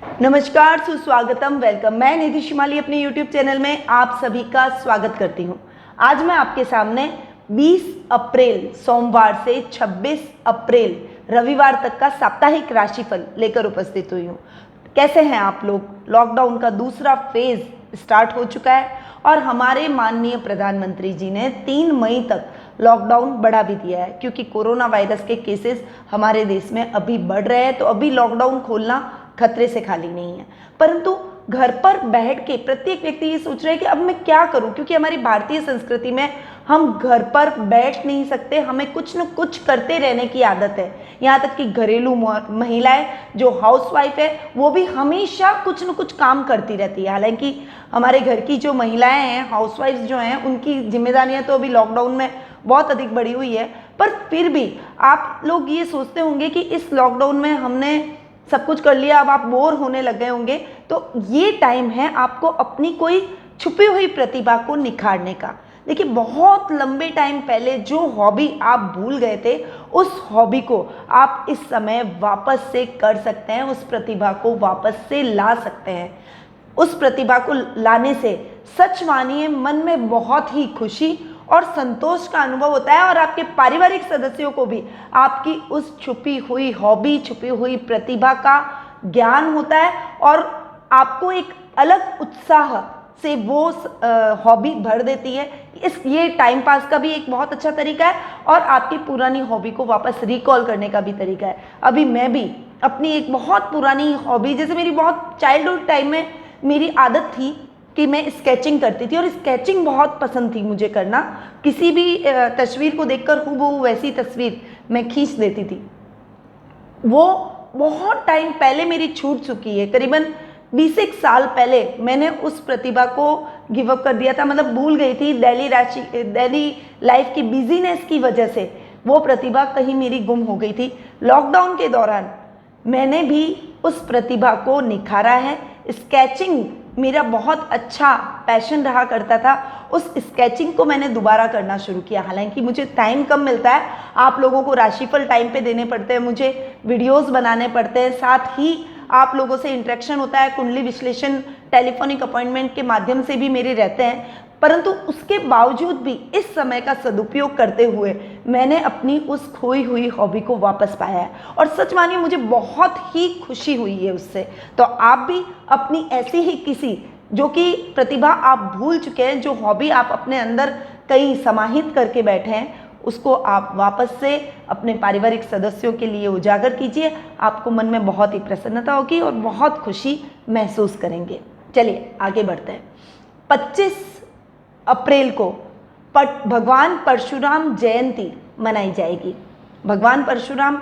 नमस्कार, सुस्वागतम, वेलकम। मैं निधि शिमाली अपने YouTube चैनल में आप सभी का स्वागत करती हूं। आज मैं आपके सामने 20 अप्रैल सोमवार से 26 अप्रैल रविवार तक का साप्ताहिक राशिफल लेकर उपस्थित हुई हूं। कैसे हैं आप लोग? लॉकडाउन का दूसरा फेज स्टार्ट हो चुका है और हमारे माननीय प्रधानमंत्री जी ने 3 मई तक लॉकडाउन बढ़ा भी दिया है, क्योंकि कोरोना वायरस के केसेस हमारे देश में अभी बढ़ रहे हैं। तो अभी लॉकडाउन खोलना खतरे से खाली नहीं है, परंतु घर पर बैठ के प्रत्येक व्यक्ति ये सोच रहे हैं कि अब मैं क्या करूं, क्योंकि हमारी भारतीय संस्कृति में हम घर पर बैठ नहीं सकते, हमें कुछ न कुछ करते रहने की आदत है। यहाँ तक कि घरेलू महिलाएं जो हाउसवाइफ है वो भी हमेशा कुछ न कुछ काम करती रहती है। हालांकि हमारे घर की जो महिलाएं हैं, हाउसवाइफ जो हैं, उनकी जिम्मेदारियां तो अभी लॉकडाउन में बहुत अधिक बढ़ी हुई है। पर फिर भी आप लोग ये सोचते होंगे कि इस लॉकडाउन में हमने सब कुछ कर लिया, अब आप बोर होने लग गए होंगे। तो ये टाइम है आपको अपनी कोई छुपी हुई प्रतिभा को निखारने का। देखिए, बहुत लंबे टाइम पहले जो हॉबी आप भूल गए थे, उस हॉबी को आप इस समय वापस से कर सकते हैं, उस प्रतिभा को वापस से ला सकते हैं। उस प्रतिभा को लाने से सच मानिए मन में बहुत ही खुशी और संतोष का अनुभव होता है, और आपके पारिवारिक सदस्यों को भी आपकी उस छुपी हुई हॉबी, छुपी हुई प्रतिभा का ज्ञान होता है, और आपको एक अलग उत्साह से वो हॉबी भर देती है। ये टाइम पास का भी एक बहुत अच्छा तरीका है, और आपकी पुरानी हॉबी को वापस रिकॉल करने का भी तरीका है। अभी मैं भी अपनी एक बहुत पुरानी हॉबी, जैसे मेरी बहुत चाइल्डहुड टाइम में मेरी आदत थी कि मैं स्केचिंग करती थी, और स्केचिंग बहुत पसंद थी मुझे करना। किसी भी तस्वीर को देखकर हूबहू वैसी तस्वीर मैं खींच देती थी। वो बहुत टाइम पहले मेरी छूट चुकी है, करीबन 20 साल पहले मैंने उस प्रतिभा को गिव अप कर दिया था, मतलब भूल गई थी। डेली लाइफ की बिजीनेस की वजह से वो प्रतिभा कहीं मेरी गुम हो गई थी। लॉकडाउन के दौरान मैंने भी उस प्रतिभा को निखारा है। स्केचिंग मेरा बहुत अच्छा पैशन रहा करता था, उस स्केचिंग को मैंने दोबारा करना शुरू किया। हालांकि मुझे टाइम कम मिलता है, आप लोगों को राशिफल टाइम पे देने पड़ते हैं, मुझे वीडियोस बनाने पड़ते हैं, साथ ही आप लोगों से इंटरेक्शन होता है। कुंडली विश्लेषण टेलीफोनिक अपॉइंटमेंट के माध्यम से भी मेरे रहते हैं, परंतु उसके बावजूद भी इस समय का सदुपयोग करते हुए मैंने अपनी उस खोई हुई हॉबी को वापस पाया है, और सच मानिए मुझे बहुत ही खुशी हुई है उससे। तो आप भी अपनी ऐसी ही किसी जो कि प्रतिभा आप भूल चुके हैं, जो हॉबी आप अपने अंदर कहीं समाहित करके बैठे हैं, उसको आप वापस से अपने पारिवारिक सदस्यों के लिए उजागर कीजिए। आपको मन में बहुत ही प्रसन्नता होगी और बहुत खुशी महसूस करेंगे। चलिए आगे बढ़ते हैं। 25 अप्रैल को भगवान परशुराम जयंती मनाई जाएगी। भगवान परशुराम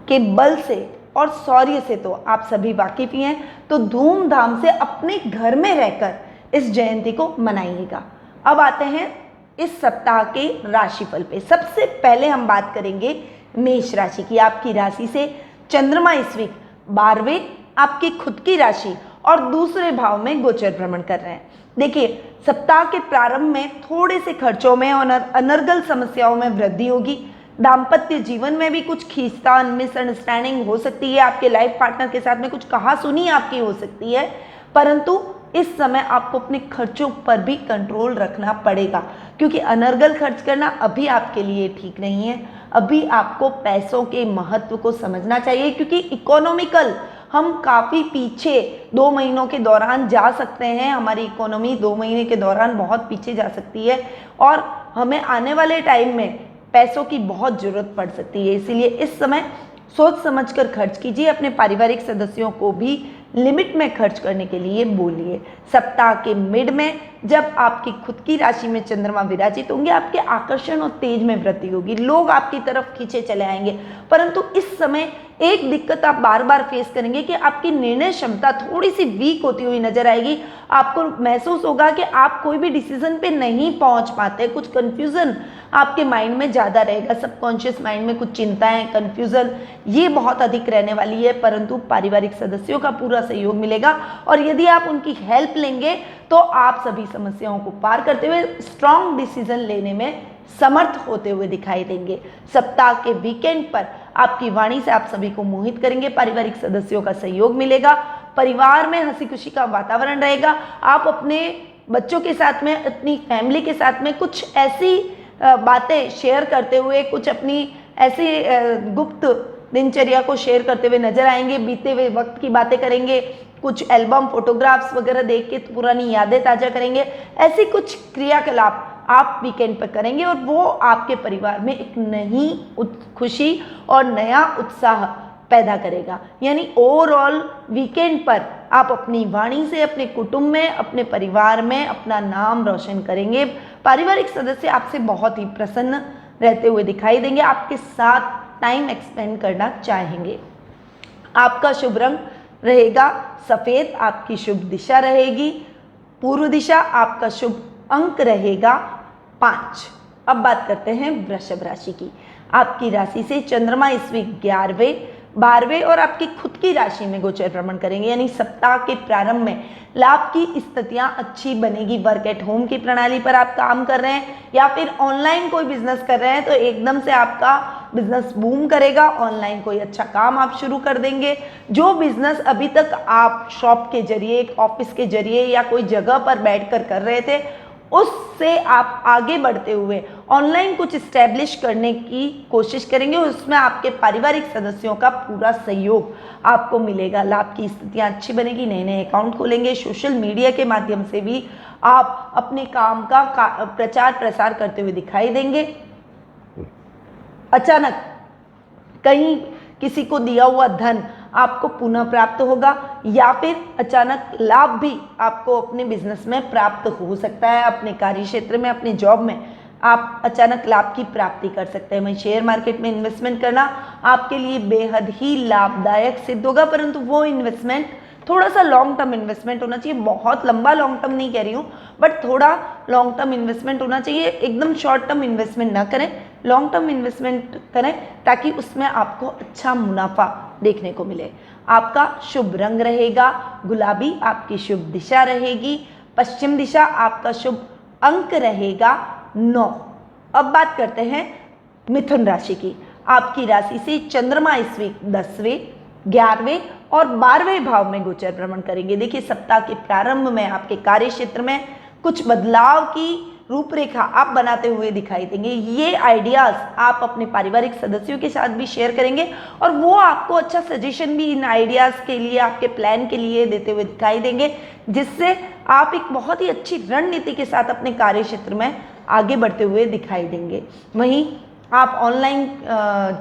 के बल से और शौर्य से तो आप सभी वाकिफ ही हैं, तो धूमधाम से अपने घर में रहकर इस जयंती को मनाइएगा। अब आते हैं इस सप्ताह के राशिफल पे। सबसे पहले हम बात करेंगे मेष राशि की। आपकी राशि से चंद्रमा इस वीक 12वें आपकी खुद की राशि और दूसरे भाव में गोचर भ्रमण कर रहे हैं। देखिए, सप्ताह के प्रारंभ में थोड़े से खर्चों में और अनर्गल समस्याओं में वृद्धि होगी। दाम्पत्य जीवन में भी कुछ खींचतान, मिसअंडरस्टैंडिंग हो सकती है। आपके लाइफ पार्टनर के साथ में कुछ कहासुनी आपकी हो सकती है, परंतु इस समय आपको अपने खर्चों पर भी कंट्रोल रखना पड़ेगा, क्योंकि अनर्गल खर्च करना अभी आपके लिए ठीक नहीं है। अभी आपको पैसों के महत्व को समझना चाहिए, क्योंकि इकोनॉमिकल हम काफ़ी पीछे 2 महीनों के दौरान जा सकते हैं। हमारी इकोनॉमी 2 महीने के दौरान बहुत पीछे जा सकती है, और हमें आने वाले टाइम में पैसों की बहुत ज़रूरत पड़ सकती है। इसीलिए इस समय सोच समझकर खर्च कीजिए। अपने पारिवारिक सदस्यों को भी लिमिट में खर्च करने के लिए बोलिए। सप्ताह के मिड में जब आपकी खुद की राशि में चंद्रमा विराजित होंगे, आपके आकर्षण और तेज में वृद्धि होगी। लोग आपकी तरफ खींचे चले आएंगे, परंतु इस समय एक दिक्कत आप बार बार फेस करेंगे कि आपकी निर्णय क्षमता थोड़ी सी वीक होती हुई नजर आएगी। आपको महसूस होगा कि आप कोई भी डिसीजन पे नहीं पहुंच पाते, कुछ कंफ्यूजन आपके माइंड में ज़्यादा रहेगा। सबकॉन्शियस माइंड में कुछ चिंताएं, कंफ्यूजन ये बहुत अधिक रहने वाली है, परंतु पारिवारिक सदस्यों का पूरा सहयोग मिलेगा, और यदि आप उनकी हेल्प लेंगे तो आप सभी समस्याओं को पार करते हुए स्ट्रॉन्ग डिसीजन लेने में समर्थ होते हुए दिखाई देंगे। सप्ताह के वीकेंड पर आपकी वाणी से आप सभी को मोहित करेंगे। पारिवारिक सदस्यों का सहयोग मिलेगा, परिवार में हंसी खुशी का वातावरण रहेगा। आप अपने बच्चों के साथ में, अपनी फैमिली के साथ में कुछ ऐसी बातें शेयर करते हुए, कुछ अपनी ऐसी गुप्त दिनचर्या को शेयर करते हुए नजर आएंगे। बीते हुए वक्त की बातें करेंगे, कुछ एल्बम फोटोग्राफ्स वगैरह देख के पुरानी यादें ताजा करेंगे। ऐसी कुछ क्रियाकलाप आप वीकेंड पर करेंगे और वो आपके परिवार में एक नई खुशी और नया उत्साह पैदा करेगा। यानी ओवरऑल वीकेंड पर आप अपनी वाणी से अपने कुटुंब में, अपने परिवार में अपना नाम रोशन करेंगे। पारिवारिक सदस्य आपसे बहुत ही प्रसन्न रहते हुए दिखाई देंगे, आपके साथ टाइम एक्सपेंड करना चाहेंगे। आपका शुभ रंग रहेगा सफ़ेद, आपकी शुभ दिशा रहेगी पूर्व दिशा, आपका शुभ अंक रहेगा 5। अब बात करते हैं वृषभ राशि की। आपकी राशि से चंद्रमा इस वीक 11वें, 12वें और आपकी खुद की राशि में गोचर भ्रमण करेंगे। यानी सप्ताह के प्रारंभ में लाभ की स्थितियां अच्छी बनेगी। वर्क एट होम की प्रणाली पर आप काम कर रहे हैं या फिर ऑनलाइन कोई बिजनेस कर रहे हैं तो एकदम से आपका बिजनेस बूम करेगा। ऑनलाइन कोई अच्छा काम आप शुरू कर देंगे। जो बिजनेस अभी तक आप शॉप के जरिए, एक ऑफिस के जरिए या कोई जगह पर बैठकर कर रहे थे, उससे आप आगे बढ़ते हुए ऑनलाइन कुछ इस्टेब्लिश करने की कोशिश करेंगे। उसमें आपके पारिवारिक सदस्यों का पूरा सहयोग आपको मिलेगा। लाभ की स्थितियां अच्छी बनेगी, नए नए अकाउंट खोलेंगे। सोशल मीडिया के माध्यम से भी आप अपने काम का प्रचार प्रसार करते हुए दिखाई देंगे। अचानक कहीं किसी को दिया हुआ धन आपको पुनः प्राप्त होगा या फिर अचानक लाभ भी आपको अपने बिजनेस में प्राप्त हो सकता है। अपने कार्य क्षेत्र में, अपने जॉब में आप अचानक लाभ की प्राप्ति कर सकते हैं। वहीं शेयर मार्केट में इन्वेस्टमेंट करना आपके लिए बेहद ही लाभदायक सिद्ध होगा, परंतु वो इन्वेस्टमेंट थोड़ा सा लॉन्ग टर्म इन्वेस्टमेंट होना चाहिए। बहुत लंबा लॉन्ग टर्म नहीं कह रही हूँ, बट थोड़ा लॉन्ग टर्म इन्वेस्टमेंट होना चाहिए। एकदम शॉर्ट टर्म इन्वेस्टमेंट ना करें, लॉन्ग टर्म इन्वेस्टमेंट करें ताकि उसमें आपको अच्छा मुनाफा देखने को मिले। आपका शुभ रंग रहेगा गुलाबी, आपकी शुभ दिशा रहेगी पश्चिम दिशा, आपका शुभ अंक रहेगा 9। अब बात करते हैं मिथुन राशि की। आपकी राशि से चंद्रमा इस वीक 10वें, 11वें और 12वें भाव में गोचर भ्रमण करेंगे। देखिए, सप्ताह के प्रारंभ में आपके कार्य क्षेत्र में कुछ बदलाव की रूपरेखा आप बनाते हुए दिखाई देंगे। ये आइडियाज आप अपने पारिवारिक सदस्यों के साथ भी शेयर करेंगे और वो आपको अच्छा सजेशन भी इन आइडियाज के लिए, आपके प्लान के लिए देते हुए दिखाई देंगे, जिससे आप एक बहुत ही अच्छी रणनीति के साथ अपने कार्य क्षेत्र में आगे बढ़ते हुए दिखाई देंगे। वहीं आप ऑनलाइन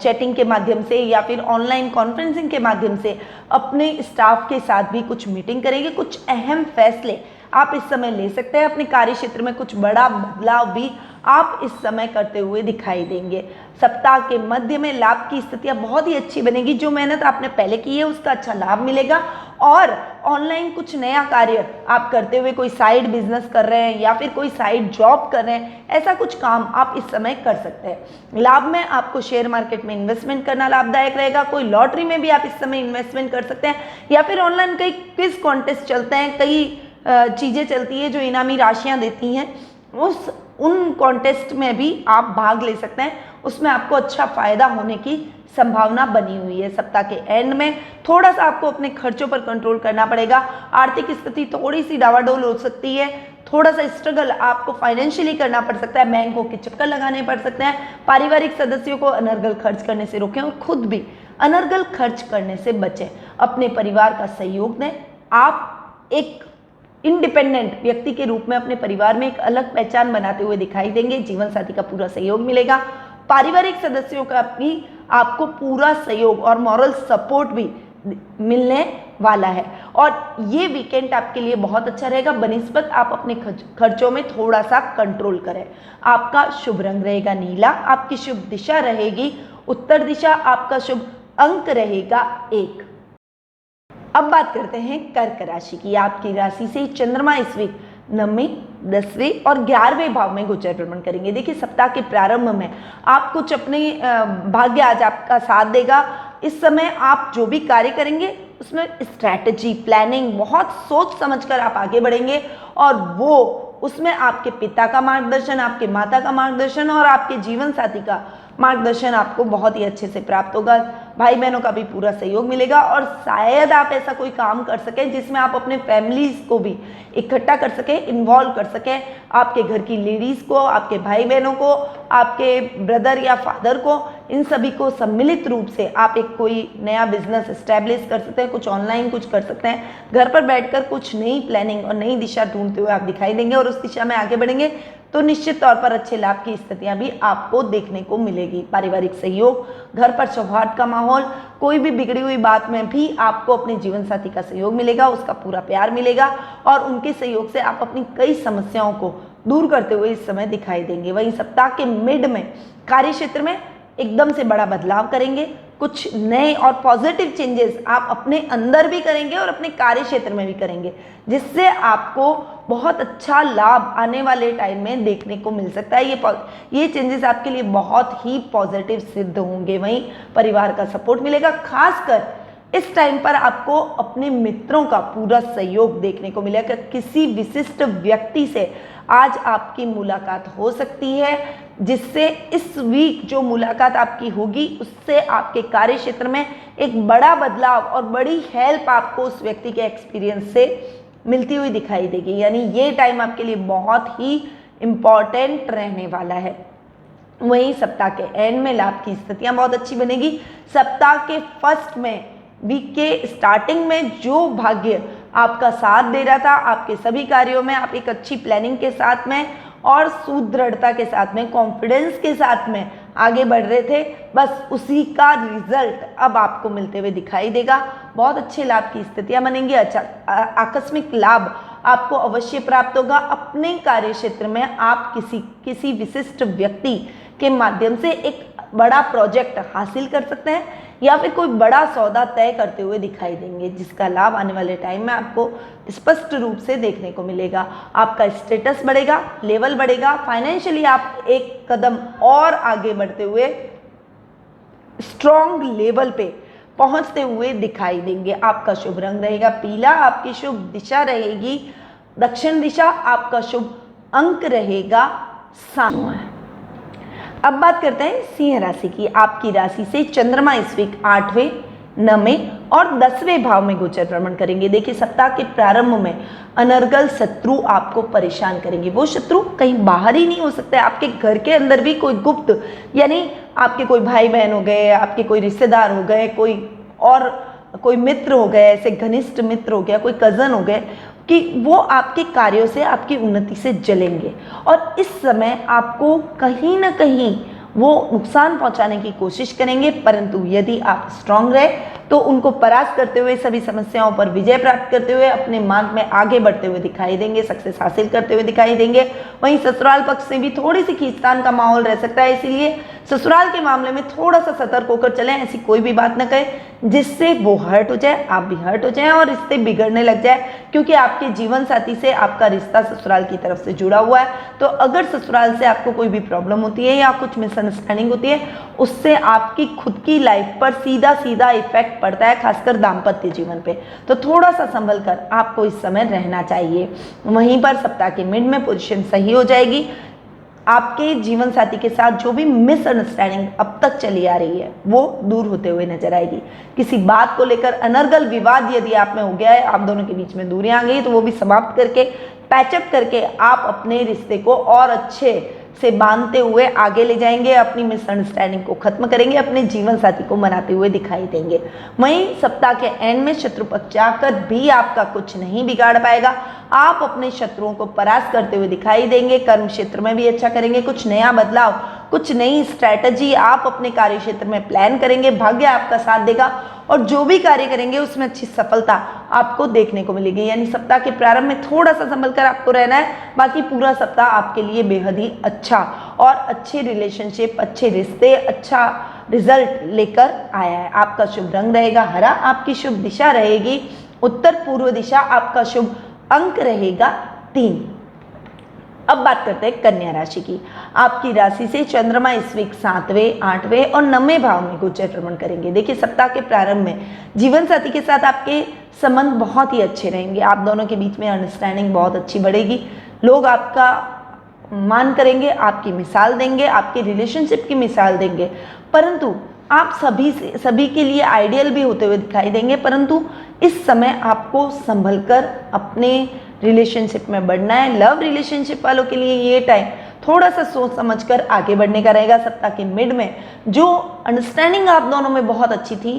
चैटिंग के माध्यम से या फिर ऑनलाइन कॉन्फ्रेंसिंग के माध्यम से अपने स्टाफ के साथ भी कुछ मीटिंग करेंगे। कुछ अहम फैसले आप इस समय ले सकते हैं। अपने कार्य क्षेत्र में कुछ बड़ा बदलाव भी आप इस समय करते हुए दिखाई देंगे। सप्ताह के मध्य में लाभ की स्थितियां बहुत ही अच्छी बनेगी। जो मेहनत आपने पहले की है उसका अच्छा लाभ मिलेगा और ऑनलाइन कुछ नया कार्य आप करते हुए, कोई साइड बिजनेस कर रहे हैं या फिर कोई साइड जॉब कर रहे हैं, ऐसा कुछ काम आप इस समय कर सकते हैं। लाभ में आपको शेयर मार्केट में इन्वेस्टमेंट करना लाभदायक रहेगा। कोई लॉटरी में भी आप इस समय इन्वेस्टमेंट कर सकते हैं या फिर ऑनलाइन कई क्विज कॉन्टेस्ट चलते हैं, कई चीज़ें चलती है जो इनामी राशियां देती हैं, उन कॉन्टेस्ट में भी आप भाग ले सकते हैं। उसमें आपको अच्छा फायदा होने की संभावना बनी हुई है। सप्ताह के एंड में थोड़ा सा आपको अपने खर्चों पर कंट्रोल करना पड़ेगा। आर्थिक स्थिति थोड़ी सी डावाडोल हो सकती है, थोड़ा सा स्ट्रगल आपको फाइनेंशियली करना पड़ सकता है, बैंकों के चक्कर लगाने पड़ सकते हैं। पारिवारिक सदस्यों को अनर्गल खर्च करने से रोकें और खुद भी अनर्गल खर्च करने से बचें। अपने परिवार का सहयोग दें। आप एक इंडिपेंडेंट व्यक्ति के रूप में अपने परिवार में एक अलग पहचान बनाते हुए दिखाई देंगे। जीवन साथी का पूरा सहयोग मिलेगा। पारिवारिक सदस्यों का भी आपको पूरा सहयोग और मॉरल सपोर्ट भी मिलने वाला है और ये वीकेंड आपके लिए बहुत अच्छा रहेगा। बनिस्बत आप अपने खर्चों में थोड़ा सा कंट्रोल करें। आपका शुभ रंग रहेगा नीला, आपकी शुभ दिशा रहेगी उत्तर दिशा, आपका शुभ अंक रहेगा 1। अब बात करते हैं कर्क राशि की। आपकी राशि से चंद्रमा इस वीक 9वें, 10वें और 11वें भाव में गोचर भ्रमण करेंगे। देखिए, सप्ताह के प्रारंभ में आप कुछ अपने भाग्य आज आपका साथ देगा। इस समय आप जो भी कार्य करेंगे उसमें स्ट्रैटेजी, प्लानिंग, बहुत सोच समझकर आप आगे बढ़ेंगे और वो उसमें आपके पिता का मार्गदर्शन, आपके माता का मार्गदर्शन और आपके जीवन साथी का मार्गदर्शन आपको बहुत ही अच्छे से प्राप्त होगा। भाई बहनों का भी पूरा सहयोग मिलेगा और शायद आप ऐसा कोई काम कर सकें जिसमें आप अपने फैमिलीज को भी इकट्ठा कर सकें, इन्वॉल्व कर सकें। आपके घर की लेडीज़ को, आपके भाई बहनों को, आपके ब्रदर या फादर को, इन सभी को सम्मिलित रूप से आप एक कोई नया बिजनेस इस्टेब्लिश कर सकते हैं, कुछ ऑनलाइन कुछ कर सकते हैं। घर पर बैठकर कुछ नई प्लानिंग और नई दिशा ढूंढते हुए आप दिखाई देंगे और उस दिशा में आगे बढ़ेंगे तो निश्चित तौर पर अच्छे लाभ की स्थितियां भी आपको देखने को मिलेगी। पारिवारिक सहयोग, घर पर सौहार्द का माहौल, कोई भी बिगड़ी हुई बात में भी आपको अपने जीवन साथी का सहयोग मिलेगा, उसका पूरा प्यार मिलेगा और उनके सहयोग से आप अपनी कई समस्याओं को दूर करते हुए इस समय दिखाई देंगे। वहीं सप्ताह के मिड में कार्य क्षेत्र में एकदम से बड़ा बदलाव करेंगे, कुछ नए और पॉजिटिव चेंजेस आप अपने अंदर भी करेंगे और अपने कार्य क्षेत्र में भी करेंगे, जिससे आपको बहुत अच्छा लाभ आने वाले टाइम में देखने को मिल सकता है। ये चेंजेस आपके लिए बहुत ही पॉजिटिव सिद्ध होंगे। वहीं परिवार का सपोर्ट मिलेगा, खासकर इस टाइम पर आपको अपने मित्रों का पूरा सहयोग देखने को मिलेगा। किसी विशिष्ट व्यक्ति से आज आपकी मुलाकात हो सकती है, जिससे इस वीक जो मुलाकात आपकी होगी उससे आपके कार्य क्षेत्र में एक बड़ा बदलाव और बड़ी हेल्प आपको उस व्यक्ति के एक्सपीरियंस से मिलती हुई दिखाई देगी। यानी ये टाइम आपके लिए बहुत ही इम्पॉर्टेंट रहने वाला है। वहीं सप्ताह के एंड में लाभ की स्थितियां बहुत अच्छी बनेगी। सप्ताह के फर्स्ट में, वीक के स्टार्टिंग में जो भाग्य आपका साथ दे रहा था, आपके सभी कार्यों में आप एक अच्छी प्लानिंग के साथ में और सुदृढ़ता के साथ में, कॉन्फिडेंस के साथ में आगे बढ़ रहे थे, बस उसी का रिजल्ट अब आपको मिलते हुए दिखाई देगा। बहुत अच्छे लाभ की स्थितियां बनेंगी। अच्छा, आकस्मिक लाभ आपको अवश्य प्राप्त होगा। अपने कार्य क्षेत्र में आप किसी विशिष्ट व्यक्ति के माध्यम से एक बड़ा प्रोजेक्ट हासिल कर सकते हैं या फिर कोई बड़ा सौदा तय करते हुए दिखाई देंगे, जिसका लाभ आने वाले टाइम में आपको स्पष्ट रूप से देखने को मिलेगा। आपका स्टेटस बढ़ेगा, लेवल बढ़ेगा, फाइनेंशियली आप एक कदम और आगे बढ़ते हुए स्ट्रॉन्ग लेवल पे पहुंचते हुए दिखाई देंगे। आपका शुभ रंग रहेगा पीला, आपकी शुभ दिशा रहेगी दक्षिण दिशा, आपका शुभ अंक रहेगा 7। अब बात करते हैं सिंह राशि की। आपकी राशि से चंद्रमा इस वीक 8वें, 9वें और 10वें भाव में गोचर भ्रमण करेंगे। देखिए, सप्ताह के प्रारंभ में अनर्गल शत्रु आपको परेशान करेंगे। वो शत्रु कहीं बाहर ही नहीं हो सकते, आपके घर के अंदर भी कोई गुप्त, यानी आपके कोई भाई बहन हो गए, आपके कोई रिश्तेदार हो गए, कोई मित्र हो गए, ऐसे घनिष्ठ मित्र हो गया, कोई कजन हो गए, कि वो आपके कार्यों से, आपकी उन्नति से जलेंगे और इस समय आपको कहीं ना कहीं वो नुकसान पहुंचाने की कोशिश करेंगे। परंतु यदि आप स्ट्रांग रहे तो उनको परास्त करते हुए, सभी समस्याओं पर विजय प्राप्त करते हुए अपने मार्ग में आगे बढ़ते हुए दिखाई देंगे, सक्सेस हासिल करते हुए दिखाई देंगे। वहीं ससुराल पक्ष से भी थोड़ी सी खींचतान का माहौल रह सकता है, इसीलिए ससुराल के मामले में थोड़ा सा सतर्क होकर चलें। ऐसी कोई भी बात न कहें जिससे वो हर्ट हो जाए, आप भी हर्ट हो जाएं और रिश्ते बिगड़ने लग जाए, क्योंकि आपके जीवन साथी से आपका रिश्ता ससुराल की तरफ से जुड़ा हुआ है। तो अगर ससुराल से आपको कोई भी प्रॉब्लम होती है या कुछ मिसअंडरस्टैंडिंग होती है, उससे आपकी खुद की लाइफ पर सीधा सीधा इफेक्ट पड़ता है, खासकर दाम्पत्य जीवन पे। तो थोड़ा सा संभल कर आपको इस समय रहना चाहिए। वहीं पर सप्ताह के मिड में पोजीशन सही हो जाएगी। आपके जीवन साथी के साथ जो भी मिसअंडरस्टैंडिंग अब तक चली आ रही है वो दूर होते हुए नजर आएगी। किसी बात को लेकर अनर्गल विवाद यदि आप में हो गया है, आप दोनों के बीच में दूरियां आ गई, तो वो भी समाप्त करके, पैचअप करके आप अपने रिश्ते को और अच्छे से बांधते हुए आगे ले जाएंगे, अपनी मिसअंडरस्टैंडिंग को खत्म करेंगे, अपने जीवन साथी को मनाते हुए दिखाई देंगे। वहीं सप्ताह के एंड में शत्रु पक्ष जाकर भी आपका कुछ नहीं बिगाड़ पाएगा। आप अपने शत्रुओं को परास्त करते हुए दिखाई देंगे। कर्म क्षेत्र में भी अच्छा करेंगे, कुछ नया बदलाव, कुछ नई स्ट्रैटेजी आप अपने कार्य क्षेत्र में प्लान करेंगे। भाग्य आपका साथ देगा और जो भी कार्य करेंगे उसमें अच्छी सफलता आपको देखने को मिलेगी। यानी सप्ताह के प्रारंभ में थोड़ा सा संभल कर आपको रहना है, बाकी पूरा सप्ताह आपके लिए बेहद ही अच्छा और अच्छे रिलेशनशिप, अच्छे रिश्ते, अच्छा रिजल्ट लेकर आया है। आपका शुभ रंग रहेगा हरा, आपकी शुभ दिशा रहेगी उत्तर पूर्व दिशा, आपका शुभ अंक रहेगा 3। अब बात करते हैं कन्या राशि की। आपकी राशि से चंद्रमा इस वीक 7वें, 8वें और 9वें भाव में गोचर भ्रमण करेंगे। देखिए, सप्ताह के प्रारंभ में जीवन साथी के साथ आपके संबंध बहुत ही अच्छे रहेंगे। आप दोनों के बीच में अंडरस्टैंडिंग बहुत अच्छी बढ़ेगी। लोग आपका मान करेंगे, आपकी मिसाल देंगे, आपके रिलेशनशिप की मिसाल देंगे, परंतु आप सभी के लिए आइडियल भी होते हुए दिखाई देंगे। परंतु इस समय आपको संभल कर अपने रिलेशनशिप में बढ़ना है। लव रिलेशनशिप वालों के लिए ये टाइम थोड़ा सा सोच समझ कर आगे बढ़ने का रहेगा। सप्ताह के मिड में जो अंडरस्टैंडिंग आप दोनों में बहुत अच्छी थी,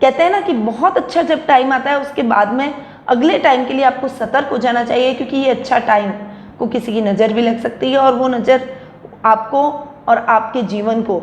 कहते हैं ना कि बहुत अच्छा जब टाइम आता है उसके बाद में अगले टाइम के लिए आपको सतर्क हो जाना चाहिए, क्योंकि ये अच्छा टाइम को किसी की नज़र भी लग सकती है और वो नज़र आपको और आपके जीवन को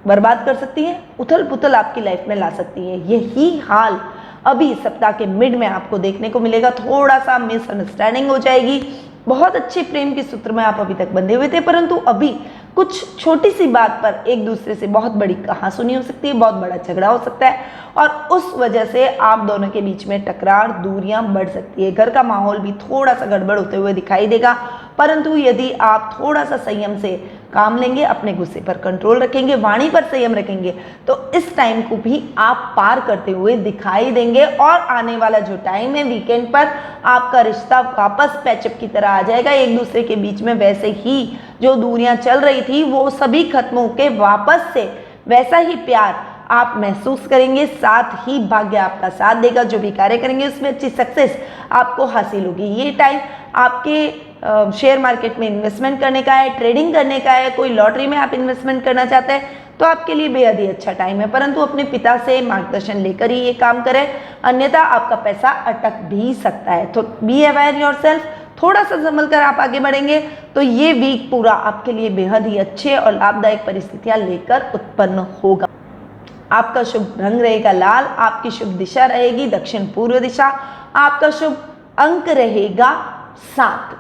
बर्बाद कर सकती है, उथल पुथल आपकी लाइफ में ला सकती है। यही हाल अभी सप्ताह के मिड में आपको देखने को मिलेगा। थोड़ा सा मिसअंडरस्टैंडिंग हो जाएगी। बहुत अच्छे प्रेम के सूत्र में आप अभी तक बंधे हुए थे, परंतु अभी कुछ छोटी सी बात पर एक दूसरे से बहुत बड़ी कहासुनी हो सकती है, बहुत बड़ा झगड़ा हो सकता है और उस वजह से आप दोनों के बीच में टकरार, दूरियां बढ़ सकती है। घर का माहौल भी थोड़ा सा गड़बड़ होते हुए दिखाई देगा, परंतु यदि आप थोड़ा सा संयम से काम लेंगे, अपने गुस्से पर कंट्रोल रखेंगे, वाणी पर संयम रखेंगे, तो इस टाइम को भी आप पार करते हुए दिखाई देंगे। और आने वाला जो टाइम है वीकेंड पर, आपका रिश्ता वापस पैचअप की तरह आ जाएगा। एक दूसरे के बीच में वैसे ही जो दूरियां चल रही थी वो सभी खत्म होके वापस से वैसा ही प्यार आप महसूस करेंगे। साथ ही भाग्य आपका साथ देगा। जो भी कार्य करेंगे उसमें अच्छी सक्सेस आपको हासिल होगी। ये टाइम आपके शेयर मार्केट में इन्वेस्टमेंट करने का है, ट्रेडिंग करने का है, कोई लॉटरी में आप इन्वेस्टमेंट करना चाहते हैं तो आपके लिए बेहद ही अच्छा टाइम है। परंतु अपने पिता से मार्गदर्शन लेकर ही ये काम करें, अन्यथा आपका पैसा अटक भी सकता है। तो बी अवेयर योरसेल्फ, थोड़ा सा संभल कर आप आगे बढ़ेंगे तो ये वीक पूरा आपके लिए बेहद ही अच्छे और लाभदायक परिस्थितियां लेकर उत्पन्न होगा। आपका शुभ रंग रहेगा लाल, आपकी शुभ दिशा रहेगी दक्षिण पूर्व दिशा, आपका शुभ अंक रहेगा 7।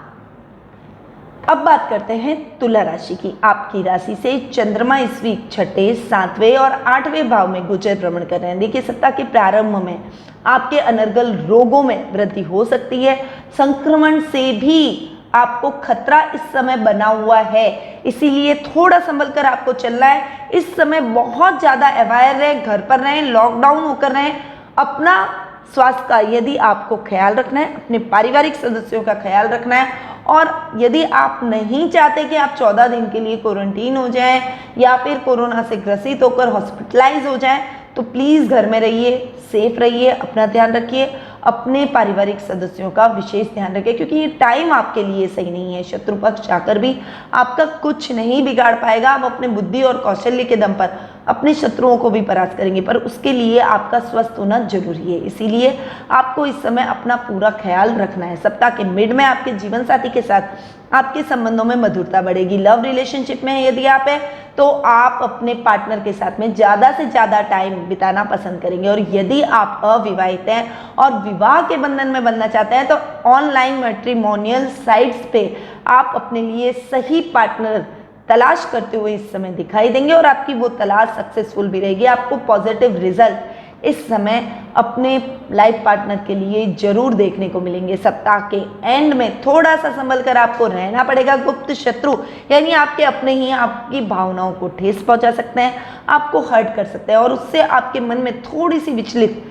अब बात करते हैं तुला राशि की। आपकी राशि से चंद्रमा इस वीक 6ठे, 7वें और 8वें भाव में गोचर भ्रमण कर रहे हैं। देखिए सप्ताह के प्रारंभ में आपके अनर्गल रोगों में वृद्धि हो सकती है। संक्रमण से भी आपको खतरा इस समय बना हुआ है, इसीलिए थोड़ा संभल कर आपको चलना है। इस समय बहुत ज़्यादा अवेयर रहें, घर पर रहें, लॉकडाउन होकर रहें। अपना स्वास्थ्य का यदि आपको ख्याल रखना है, अपने पारिवारिक सदस्यों का ख्याल रखना है और यदि आप नहीं चाहते कि आप 14 दिन के लिए क्वारंटीन हो जाएं या फिर कोरोना से ग्रसित होकर हॉस्पिटलाइज हो जाएं, तो प्लीज़ घर में रहिए, सेफ रहिए, अपना ध्यान रखिए, अपने पारिवारिक सदस्यों का विशेष ध्यान रखिए, क्योंकि ये टाइम आपके लिए सही नहीं है। शत्रु पक्ष जाकर भी आपका कुछ नहीं बिगाड़ पाएगा। आप अपने बुद्धि और कौशल्य के दम पर अपने शत्रुओं को भी परास्त करेंगे, पर उसके लिए आपका स्वस्थ होना जरूरी है। इसीलिए आपको इस समय अपना पूरा ख्याल रखना है। सप्ताह के मिड में आपके जीवन साथी के साथ आपके संबंधों में मधुरता बढ़ेगी। लव रिलेशनशिप में यदि आप है तो आप अपने पार्टनर के साथ में ज़्यादा से ज़्यादा टाइम बिताना पसंद करेंगे और यदि आप अविवाहित हैं और विवाह के बंधन में बनना चाहते हैं तो ऑनलाइन मैट्रिमोनियल साइट्स पे आप अपने लिए सही पार्टनर तलाश करते हुए इस समय दिखाई देंगे और आपकी वो तलाश सक्सेसफुल भी रहेगी। आपको पॉजिटिव रिजल्ट इस समय अपने लाइफ पार्टनर के लिए जरूर देखने को मिलेंगे। सप्ताह के एंड में थोड़ा सा संभल कर आपको रहना पड़ेगा। गुप्त शत्रु यानी आपके अपने ही आपकी भावनाओं को ठेस पहुंचा सकते हैं, आपको हर्ट कर सकते हैं और उससे आपके मन में थोड़ी सी विचलित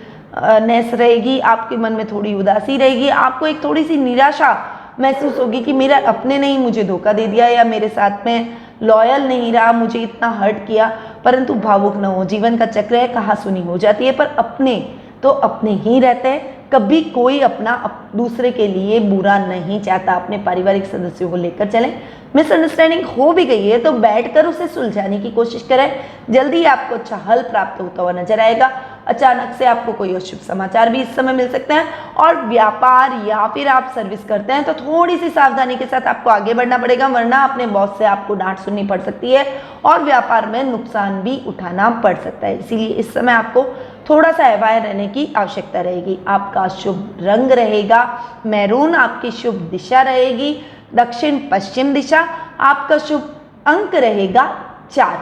नेस रहेगी, आपके मन में थोड़ी उदासी रहेगी, आपको एक थोड़ी सी निराशा महसूस होगी कि मेरा अपने ने ही मुझे धोखा दे दिया या मेरे साथ में लॉयल नहीं रहा, मुझे इतना हर्ट किया। परंतु भावुक न हो, जीवन का चक्र है, कहासुनी हो जाती है, पर अपने तो अपने ही रहते हैं। कभी कोई अपना दूसरे के लिए बुरा नहीं चाहता। अपने पारिवारिक सदस्यों को लेकर चलें। मिसअंडरस्टैंडिंग हो भी गई है तो बैठकर उसे सुलझाने की कोशिश करें। जल्दी आपको अच्छा हल प्राप्त होता हुआ नजर आएगा। अचानक से आपको कोई अशुभ समाचार भी इस समय मिल सकते हैं और व्यापार या फिर आप सर्विस करते हैं तो थोड़ी सी सावधानी के साथ आपको आगे बढ़ना पड़ेगा, वरना अपने बॉस से आपको डांट सुननी पड़ सकती है और व्यापार में नुकसान भी उठाना पड़ सकता है। इसीलिए इस समय आपको थोड़ा सा अवेयर रहने की आवश्यकता रहेगी। आपका शुभ रंग रहेगा मैरून, आपकी शुभ दिशा रहेगी दक्षिण पश्चिम दिशा, आपका शुभ अंक रहेगा 4।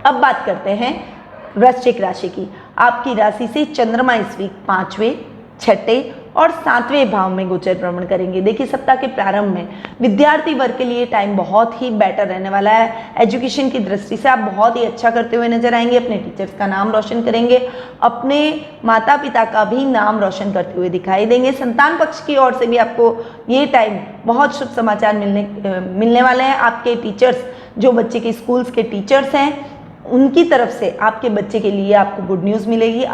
अब बात करते हैं वृश्चिक राशि की। आपकी राशि से चंद्रमा इस वीक 5वें, 6ठे और 7वें भाव में गोचर भ्रमण करेंगे। देखिए सप्ताह के प्रारंभ में विद्यार्थी वर्ग के लिए टाइम बहुत ही बेटर रहने वाला है। एजुकेशन की दृष्टि से आप बहुत ही अच्छा करते हुए नजर आएंगे, अपने टीचर्स का नाम रोशन करेंगे, अपने माता पिता का भी नाम रोशन करते हुए दिखाई देंगे। संतान पक्ष की ओर से भी आपको ये टाइम बहुत शुभ समाचार मिलने वाले हैं। आपके टीचर्स, जो बच्चे के स्कूल्स के टीचर्स हैं, उनकी तरफ से आपके बच्चे के लिए आपको गुड न्यूज़ मिलेगी।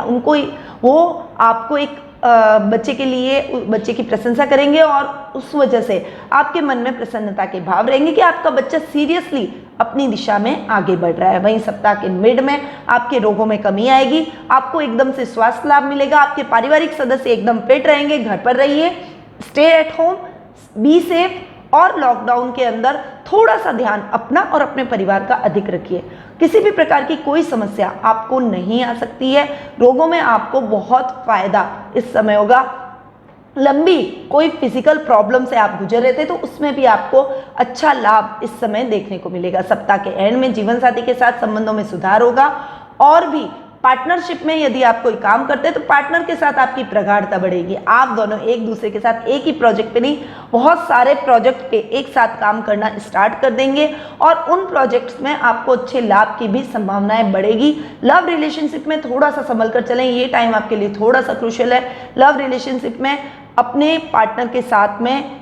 वो आपको एक बच्चे के लिए बच्चे की प्रशंसा करेंगे और उस वजह से आपके मन में प्रसन्नता के भाव रहेंगे कि आपका बच्चा सीरियसली अपनी दिशा में आगे बढ़ रहा है। वहीं सप्ताह के मिड में आपके रोगों में कमी आएगी, आपको एकदम से स्वास्थ्य लाभ मिलेगा, आपके पारिवारिक सदस्य एकदम फिट रहेंगे। घर पर रहिए, stay at home, be safe, और लॉकडाउन के अंदर थोड़ा सा ध्यान अपना और अपने परिवार का अधिक रखिए। किसी भी प्रकार की कोई समस्या आपको नहीं आ सकती है। रोगों में आपको बहुत फायदा इस समय होगा। लंबी कोई फिजिकल प्रॉब्लम से आप गुजर रहे थे तो उसमें भी आपको अच्छा लाभ इस समय देखने को मिलेगा। सप्ताह के एंड में जीवन साथी के साथ संबंधों में सुधार होगा और भी पार्टनरशिप में यदि आप कोई काम करते हैं तो पार्टनर के साथ आपकी प्रगाढ़ता बढ़ेगी। आप दोनों एक दूसरे के साथ एक ही प्रोजेक्ट पे नहीं, बहुत सारे प्रोजेक्ट पे एक साथ काम करना स्टार्ट कर देंगे और उन प्रोजेक्ट्स में आपको अच्छे लाभ की भी संभावनाएं बढ़ेगी। लव रिलेशनशिप में थोड़ा सा संभल कर चलें, ये टाइम आपके लिए थोड़ा सा क्रूशियल है। लव रिलेशनशिप में अपने पार्टनर के साथ में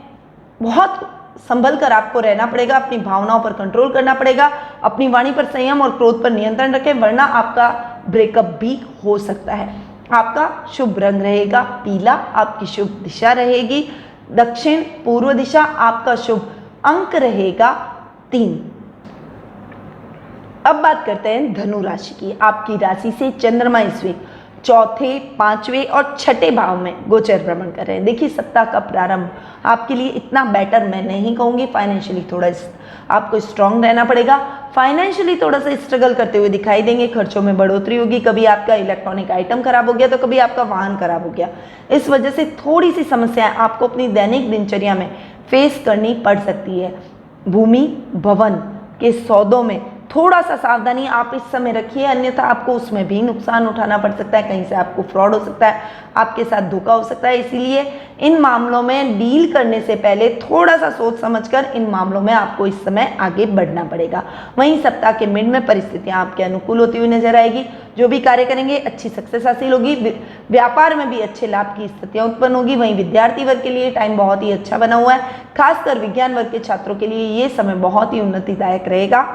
बहुत संभल कर आपको रहना पड़ेगा, अपनी भावनाओं पर कंट्रोल करना पड़ेगा, अपनी वाणी पर संयम और क्रोध पर नियंत्रण रखें, वरना आपका ब्रेकअप भी हो सकता है। आपका शुभ रंग रहेगा पीला, आपकी शुभ दिशा रहेगी दक्षिण पूर्व दिशा, आपका शुभ अंक रहेगा 3। अब बात करते हैं धनु राशि की। आपकी राशि से चंद्रमा इस वीक चौथे, 5वें और 6ठे भाव में गोचर भ्रमण कर रहे हैं। देखिए सप्ताह का प्रारंभ आपके लिए इतना बेटर मैं नहीं कहूँगी। फाइनेंशियली थोड़ा आपको स्ट्रांग रहना पड़ेगा, फाइनेंशियली थोड़ा सा स्ट्रगल करते हुए दिखाई देंगे। खर्चों में बढ़ोतरी होगी, कभी आपका इलेक्ट्रॉनिक आइटम खराब हो गया तो कभी आपका वाहन खराब हो गया। इस वजह से थोड़ी सी समस्याएं आपको अपनी दैनिक दिनचर्या में फेस करनी पड़ सकती है। भूमि भवन के सौदों में थोड़ा सा सावधानी आप इस समय रखिए, अन्यथा आपको उसमें भी नुकसान उठाना पड़ सकता है। कहीं से आपको फ्रॉड हो सकता है, आपके साथ धोखा हो सकता है। इसीलिए इन मामलों में डील करने से पहले थोड़ा सा सोच समझकर इन मामलों में आपको इस समय आगे बढ़ना पड़ेगा। वहीं सप्ताह के मिड में परिस्थितियां आपके अनुकूल होती हुई नजर आएगी। जो भी कार्य करेंगे अच्छी सक्सेस हासिल होगी, व्यापार में भी अच्छे लाभ की स्थितियां उत्पन्न होगी। वहीं विद्यार्थी वर्ग के लिए टाइम बहुत ही अच्छा बना हुआ है, खासकर विज्ञान वर्ग के छात्रों के लिए ये समय बहुत ही उन्नतिदायक रहेगा।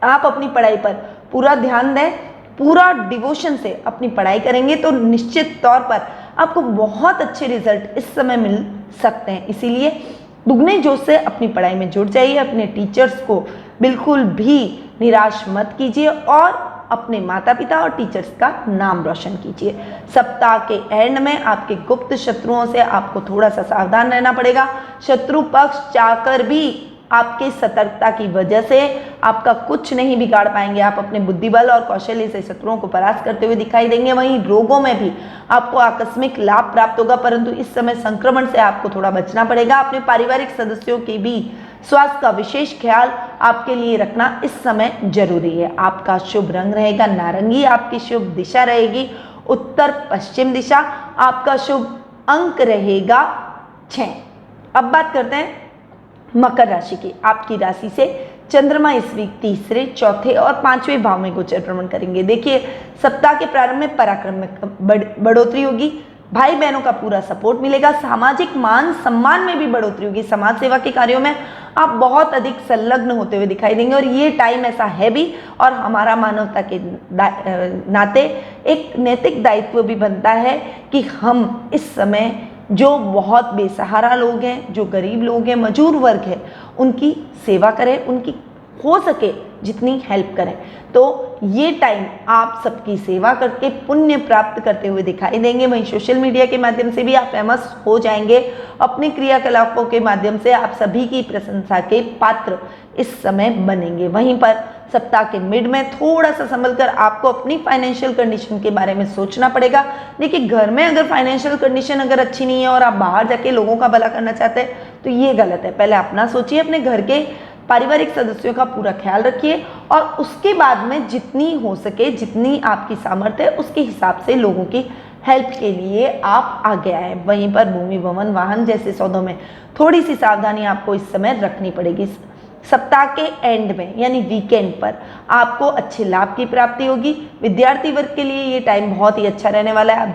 आप अपनी पढ़ाई पर पूरा ध्यान दें, पूरा डिवोशन से अपनी पढ़ाई करेंगे तो निश्चित तौर पर आपको बहुत अच्छे रिजल्ट इस समय मिल सकते हैं। इसीलिए दुगने जोश से अपनी पढ़ाई में जुट जाइए, अपने टीचर्स को बिल्कुल भी निराश मत कीजिए और अपने माता पिता और टीचर्स का नाम रोशन कीजिए। सप्ताह के एंड में आपके गुप्त शत्रुओं से आपको थोड़ा सा सावधान रहना पड़ेगा। शत्रु पक्ष चाहकर भी आपके सतर्कता की वजह से आपका कुछ नहीं बिगाड़ पाएंगे। आप अपने बुद्धिबल और कौशल्य से शत्रुओं को परास्त करते हुए दिखाई देंगे। वहीं रोगों में भी आपको आकस्मिक लाभ प्राप्त होगा, परंतु इस समय संक्रमण से आपको थोड़ा बचना पड़ेगा। अपने पारिवारिक सदस्यों के भी स्वास्थ्य का विशेष ख्याल आपके लिए रखना इस समय जरूरी है। आपका शुभ रंग रहेगा नारंगी, आपकी शुभ दिशा रहेगी उत्तर पश्चिम दिशा, आपका शुभ अंक रहेगा 6। अब बात करते हैं मकर राशि की। आपकी राशि से चंद्रमा इस वीक तीसरे, चौथे और 5वें भाव में गोचर भ्रमण करेंगे। देखिए सप्ताह के प्रारंभ में पराक्रम में बढ़ोतरी होगी, भाई बहनों का पूरा सपोर्ट मिलेगा, सामाजिक मान सम्मान में भी बढ़ोतरी होगी। समाज सेवा के कार्यों में आप बहुत अधिक संलग्न होते हुए दिखाई देंगे और ये टाइम ऐसा है भी, और हमारा मानवता के नाते एक नैतिक दायित्व भी बनता है कि हम इस समय जो बहुत बेसहारा लोग हैं, जो गरीब लोग हैं, मजदूर वर्ग है, उनकी सेवा करें, उनकी हो सके जितनी हेल्प करें। तो ये टाइम आप सबकी सेवा करके पुण्य प्राप्त करते हुए दिखाई देंगे। वहीं सोशल मीडिया के माध्यम से भी आप फेमस हो जाएंगे। अपने क्रियाकलापों के माध्यम से आप सभी की प्रशंसा के पात्र इस समय बनेंगे। वहीं पर सप्ताह के मिड में थोड़ा सा संभल कर आपको अपनी फाइनेंशियल कंडीशन के बारे में सोचना पड़ेगा। देखिए घर में अगर फाइनेंशियल कंडीशन अगर अच्छी नहीं है और आप बाहर जाके लोगों का भला करना चाहते हैं तो ये गलत है। पहले अपना सोचिए, अपने घर के पारिवारिक सदस्यों का पूरा ख्याल रखिए और उसके बाद में जितनी हो सके, जितनी आपकी सामर्थ्य है उसके हिसाब से लोगों की हेल्प के लिए आप आगे आए। वहीं पर भूमि भवन वाहन जैसे सौदों में थोड़ी सी सावधानी आपको इस समय रखनी पड़ेगी। सप्ताह के एंड में यानी वीकेंड पर आपको अच्छे लाभ की प्राप्ति होगी। विद्यार्थी वर्ग के लिए ये टाइम बहुत ही अच्छा रहने वाला है। आप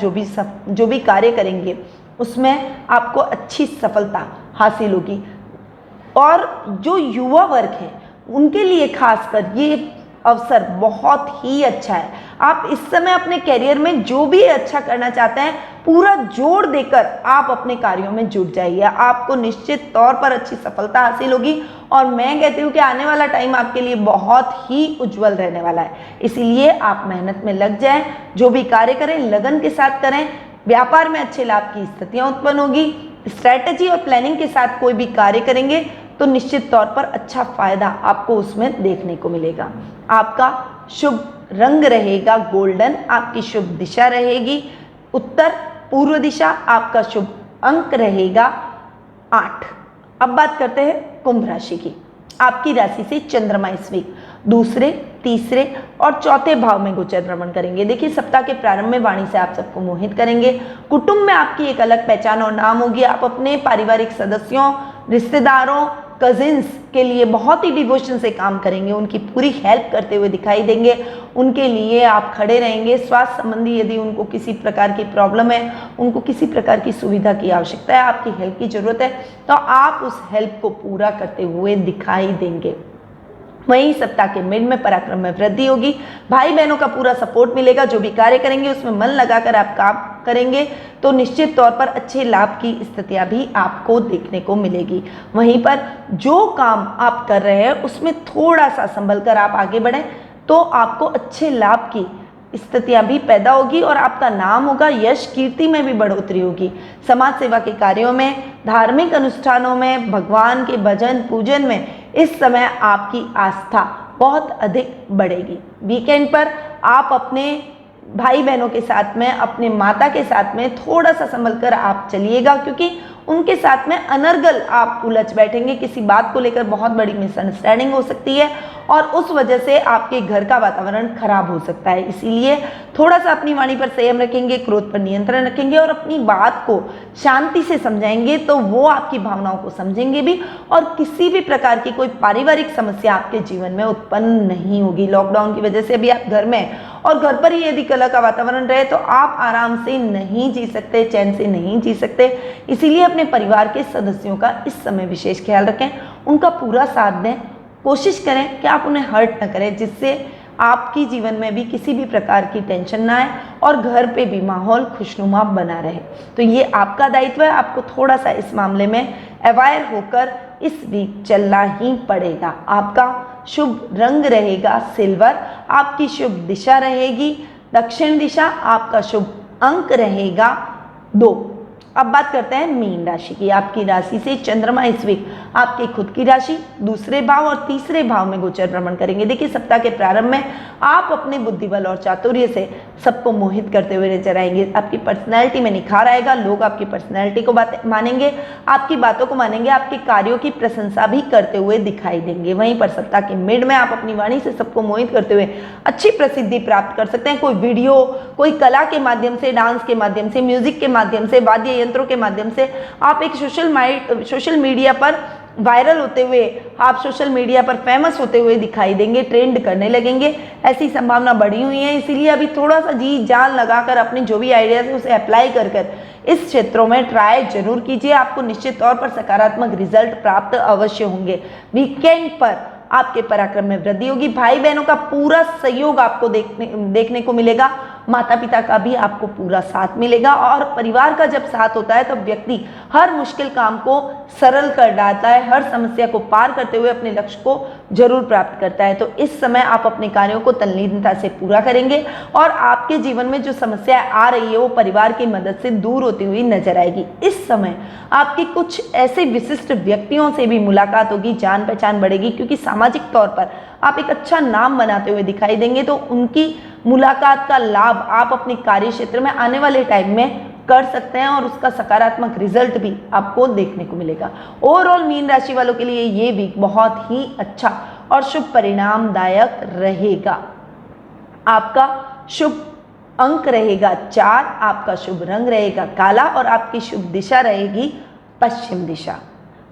जो भी कार्य करेंगे उसमें आपको अच्छी सफलता हासिल होगी। और जो युवा वर्ग है उनके लिए खासकर ये अवसर बहुत ही अच्छा है। आप इस समय अपने करियर में जो भी अच्छा करना चाहते हैं पूरा जोर देकर आप अपने कार्यों में जुट जाइए। आपको निश्चित तौर पर अच्छी सफलता हासिल होगी और मैं कहती हूँ कि आने वाला टाइम आपके लिए बहुत ही उज्जवल रहने वाला है। इसीलिए आप मेहनत में लग जाएं, जो भी कार्य करें लगन के साथ करें। व्यापार में अच्छे लाभ की स्थितियां उत्पन्न होगी। स्ट्रैटेजी और प्लानिंग के साथ कोई भी कार्य करेंगे तो निश्चित तौर पर अच्छा फायदा आपको उसमें देखने को मिलेगा। आपका शुभ रंग रहेगा गोल्डन, आपकी शुभ दिशा रहेगी उत्तर पूर्व दिशा, आपका शुभ अंक रहेगा 8। अब बात करते हैं कुंभ राशि की। आपकी राशि से चंद्रमा इस वीक दूसरे, तीसरे और चौथे भाव में गोचर भ्रमण करेंगे। देखिए सप्ताह के प्रारंभ में वाणी से आप सबको मोहित करेंगे। कुटुंब में आपकी एक अलग पहचान और नाम होगी। आप अपने पारिवारिक सदस्यों, रिश्तेदारों, कजिन्स के लिए बहुत ही डिवोशन से काम करेंगे। उनकी पूरी हेल्प करते हुए दिखाई देंगे। उनके लिए आप खड़े रहेंगे। स्वास्थ्य संबंधी यदि उनको किसी प्रकार की प्रॉब्लम है, उनको किसी प्रकार की सुविधा की आवश्यकता है, आपकी हेल्प की जरूरत है, तो आप उस हेल्प को पूरा करते हुए दिखाई देंगे। वहीं सप्ताह के मिड में पराक्रम में वृद्धि होगी। भाई बहनों का पूरा सपोर्ट मिलेगा। जो भी कार्य करेंगे उसमें मन लगाकर आप काम करेंगे तो निश्चित तौर पर अच्छे लाभ की स्थितियां भी आपको देखने को मिलेगी। वहीं पर जो काम आप कर रहे हैं उसमें थोड़ा सा संभल कर आप आगे बढ़ें तो आपको अच्छे लाभ की स्थितियां भी पैदा होगी और आपका नाम होगा, यश कीर्ति में भी बढ़ोतरी होगी। समाज सेवा के कार्यों में, धार्मिक अनुष्ठानों में, भगवान के भजन पूजन में इस समय आपकी आस्था बहुत अधिक बढ़ेगी। वीकेंड पर आप अपने भाई बहनों के साथ में, अपने माता के साथ में थोड़ा सा संभल कर आप चलिएगा, क्योंकि उनके साथ में अनर्गल आप उलझ बैठेंगे। किसी बात को लेकर बहुत बड़ी मिसअंडरस्टैंडिंग हो सकती है और उस वजह से आपके घर का वातावरण खराब हो सकता है। इसीलिए थोड़ा सा अपनी वाणी पर संयम रखेंगे, क्रोध पर नियंत्रण रखेंगे और अपनी बात को शांति से समझाएंगे तो वो आपकी भावनाओं को समझेंगे भी और किसी भी प्रकार की कोई पारिवारिक समस्या आपके जीवन में उत्पन्न नहीं होगी। लॉकडाउन की वजह से अभी आप घर में और घर पर ही यदि कलह का वातावरण रहे तो आप आराम से नहीं जी सकते, चैन से नहीं जी सकते। इसीलिए अपने परिवार के सदस्यों का इस समय विशेष ख्याल रखें, उनका पूरा साथ दें। कोशिश करें कि आप उन्हें हर्ट न करें, जिससे आपकी जीवन में भी किसी भी प्रकार की टेंशन ना आए और घर पे भी माहौल खुशनुमा बना रहे। तो ये आपका दायित्व है। आपको थोड़ा सा इस मामले में अवेयर होकर इस वीक चलना ही पड़ेगा। आपका शुभ रंग रहेगा सिल्वर, आपकी शुभ दिशा रहेगी दक्षिण दिशा, आपका शुभ अंक रहेगा 2। अब बात करते हैं मीन राशि की। आपकी राशि से चंद्रमा इस वीक आपकी खुद की राशि दूसरे भाव और तीसरे भाव में गोचर भ्रमण करेंगे। देखिए सप्ताह के प्रारंभ में आप अपने बुद्धिबल और चातुर्य से सबको मोहित करते हुए नजर आएंगे। आपकी पर्सनैलिटी में निखार आएगा। लोग आपकी पर्सनैलिटी को मानेंगे, आपकी बातों को मानेंगे, आपके कार्यों की प्रशंसा भी करते हुए दिखाई देंगे। वहीं पर सप्ताह के मिड में आप अपनी वाणी से सबको मोहित करते हुए अच्छी प्रसिद्धि प्राप्त कर सकते हैं। कोई वीडियो, कोई कला के माध्यम से, डांस के माध्यम से, म्यूजिक के माध्यम से, वाद्य यंत्रों के माध्यम से आप एक सोशल मीडिया पर वायरल होते हुए, आप सोशल मीडिया पर फेमस होते हुए दिखाई देंगे, ट्रेंड करने लगेंगे। ऐसी संभावना बढ़ी हुई है। इसीलिए अभी थोड़ा सा जी जान लगाकर अपने जो भी आइडियाज है उसे अप्लाई कर इस क्षेत्रों में ट्राई जरूर कीजिए। आपको निश्चित तौर पर सकारात्मक रिजल्ट प्राप्त अवश्य होंगे। वीकेंड पर आपके पराक्रम में वृद्धि होगी। भाई बहनों का पूरा सहयोग आपको देखने को मिलेगा। माता पिता का भी आपको पूरा साथ मिलेगा और परिवार का जब साथ होता है तब व्यक्ति हर मुश्किल काम को सरल कर डालता है, हर समस्या को पार करते हुए अपने लक्ष्य को जरूर प्राप्त करता है। तो इस समय आप अपने कार्यों को तल्लीनता से पूरा करेंगे और आपके जीवन में जो समस्या आ रही है वो परिवार की मदद से दूर होती हुई नजर आएगी। इस समय आपकी कुछ ऐसे विशिष्ट व्यक्तियों से भी मुलाकात होगी, जान पहचान बढ़ेगी, क्योंकि सामाजिक तौर पर आप एक अच्छा नाम बनाते हुए दिखाई देंगे। तो उनकी मुलाकात का लाभ आप अपने कार्य क्षेत्र में आने वाले टाइम में कर सकते हैं और उसका सकारात्मक रिजल्ट भी आपको देखने को मिलेगा। ओवरऑल मीन राशि वालों के लिए ये वीक बहुत ही अच्छा और शुभ परिणामदायक रहेगा। आपका शुभ अंक रहेगा 4, आपका शुभ रंग रहेगा काला और आपकी शुभ दिशा रहेगी पश्चिम दिशा।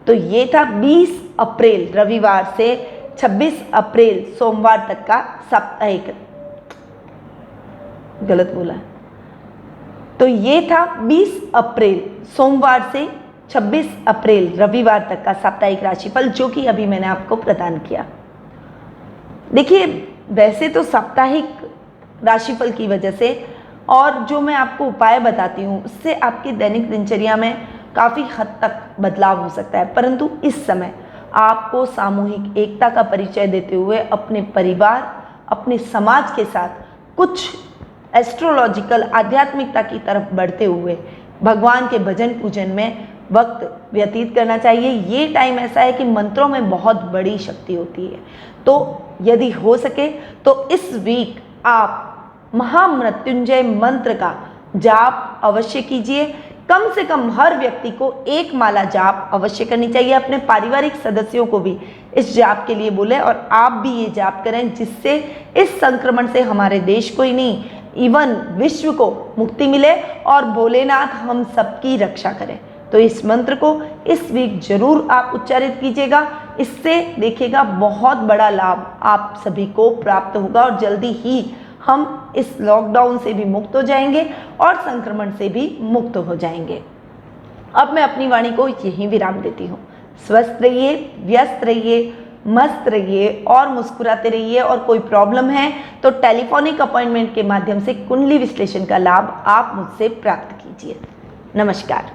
तो ये था 20 अप्रैल रविवार से 26 अप्रैल सोमवार तक का साप्ताहिक, गलत बोला है। तो ये था 20 अप्रैल सोमवार से 26 अप्रैल रविवार तक का साप्ताहिक राशिफल, जो कि अभी मैंने आपको प्रदान किया। देखिए, वैसे तो साप्ताहिक राशिफल की वजह से और जो मैं आपको उपाय बताती हूँ उससे आपकी दैनिक दिनचर्या में काफ़ी हद तक बदलाव हो सकता है, परंतु इस समय आपको सामूहिक एकता का परिचय देते हुए अपने परिवार, अपने समाज के साथ कुछ एस्ट्रोलॉजिकल आध्यात्मिकता की तरफ बढ़ते हुए भगवान के भजन पूजन में वक्त व्यतीत करना चाहिए। ये टाइम ऐसा है कि मंत्रों में बहुत बड़ी शक्ति होती है, तो यदि हो सके तो इस वीक आप महामृत्युंजय मंत्र का जाप अवश्य कीजिए। कम से कम हर व्यक्ति को एक माला जाप अवश्य करनी चाहिए। अपने पारिवारिक सदस्यों को भी इस जाप के लिए बोलें और आप भी ये जाप करें, जिससे इस संक्रमण से हमारे देश को ही नहीं, इवन विश्व को मुक्ति मिले और भोलेनाथ हम सबकी रक्षा करें। तो इस मंत्र को इस वीक जरूर आप उच्चारित कीजिएगा। इससे देखिएगा बहुत बड़ा लाभ आप सभी को प्राप्त होगा और जल्दी ही हम इस लॉकडाउन से भी मुक्त हो जाएंगे और संक्रमण से भी मुक्त हो जाएंगे। अब मैं अपनी वाणी को यहीं विराम देती हूँ। स्वस्थ रहिए, व्यस्त रहिए, मस्त रहिए और मुस्कुराते रहिए। और कोई प्रॉब्लम है तो टेलीफोनिक अपॉइंटमेंट के माध्यम से कुंडली विश्लेषण का लाभ आप मुझसे प्राप्त कीजिए। नमस्कार।